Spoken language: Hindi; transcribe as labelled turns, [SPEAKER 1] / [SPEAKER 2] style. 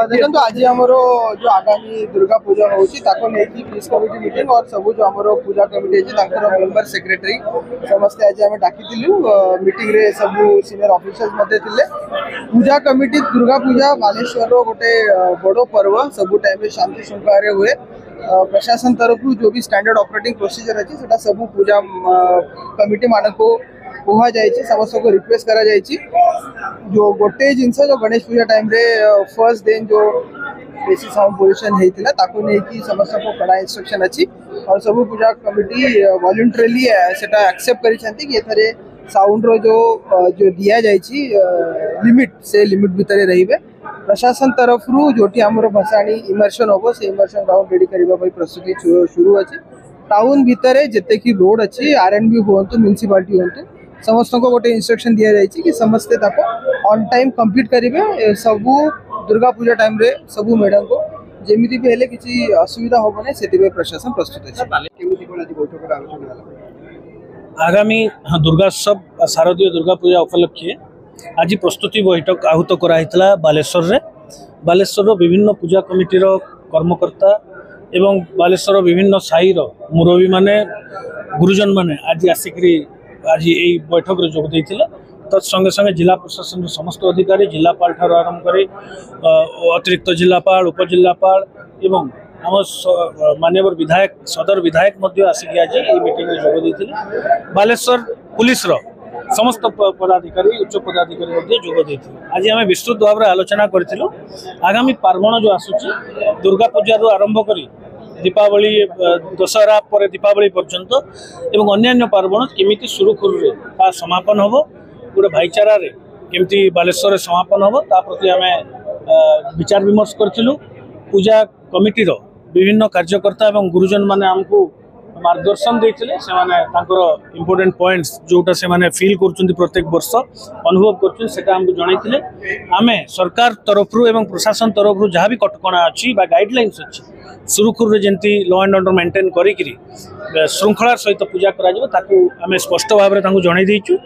[SPEAKER 1] देखो आज आमर जो आगामी दुर्गा पूजा होची पीस कमिटी मीटिंग और सब जो आमर पूजा कमिटी अच्छे मेंबर सेक्रेटरी समस्ते आज आम डाकी मीटिंग रे सब सीनियर ऑफिसर्स थे। पूजा कमिटी दुर्गा पूजा बालेश्वर गोटे बड़ पर्व सब टाइम शांति श्रृंखला हुए। प्रशासन तरफ जो भी स्टैंडर्ड ऑपरेटिंग प्रोसीजर अच्छी से सब पूजा कमिटी मान को कह जाए समस्त को रिक्वेस्ट करा जाए जो गोटे जिनस जो गणेश पूजा टाइम रे फर्स्ट दिन जो बेसी साउंड पोल्यूशन होता नहीं समस्त को कड़ा इंस्ट्रक्शन अच्छी और सब पूजा कमिटी वॉलंटरीली सेटा एक्सेप्ट करी साउंड रो जो दिया जाइए लिमिट से लिमिट भितर रहिबे। प्रशासन तरफ जो आमर भसाणी इमर्शन हम से इमर्शन ग्राउंड रेडी करने प्रस्तुति शुरू अच्छी। टाउन भितर जिते कि रोड अच्छी आरएनबी हूँ म्यूनिसिपालिटी हूँ समस्त को गोटे इंस्ट्रक्शन दि जाए कि समस्ते ऑन टाइम कंप्लीट करेंगे सबू दुर्गा पूजा टाइम रे सबू मैडम को जमी भी हेले किसी असुविधा हम ना से प्रशासन प्रस्तुत अच्छे।
[SPEAKER 2] आगामी दुर्गोत्सव शारदीय दुर्गा पूजा उपलक्षे आज प्रस्तुति बैठक आहूत कराइला बालेश्वर विभिन्न पूजा कमिटीर कर्मकर्ता एवं बालेश्वर विभिन्न साईर मुरबी माने गुरुजन माने आज आसिक आज यही बैठक में जोग देते। तत्संगे संगे जिला प्रशासन समस्त अधिकारी जिलापाल ठार आरंभ कर अतिरिक्त जिलापाल उपजिलापाल एवं आम माननीय विधायक सदर विधायक आसिक आज ये मीटिंग में जोग देते। बालेश्वर पुलिस समस्त पदाधिकारी उच्च पदाधिकारी जोग देते। आज आम विस्तृत भाव में आलोचना करूँ आगामी पार्वण जो आसूची दुर्गा पूजा आरंभ कर दीपावली दशहरा पर दीपावली पर्यंत एवं अन्य पार्वण केमिति सुरुखुरु समापन हम गोटे भाईचारा केमती बालेश्वर समापन हम ता प्रति आम विचार विमर्श करूँ। पूजा कमिटीर विभिन्न कार्यकर्ता एवं गुरुजन माने आमको मार्गदर्शन देते इम्पोर्टेंट पॉइंट्स जोटा से माने फील कर प्रत्येक वर्ष अनुभव करमको जनइले आम सरकार तरफ एवं प्रशासन तरफ जहाँ भी कटकणा अच्छी गाइडलाइंस अच्छी सुरुखुरु जमी लॉ एंड ऑर्डर मेंटेन करी श्रृंखलार सहित पूजा करा स्पष्ट भाव में जन देचु।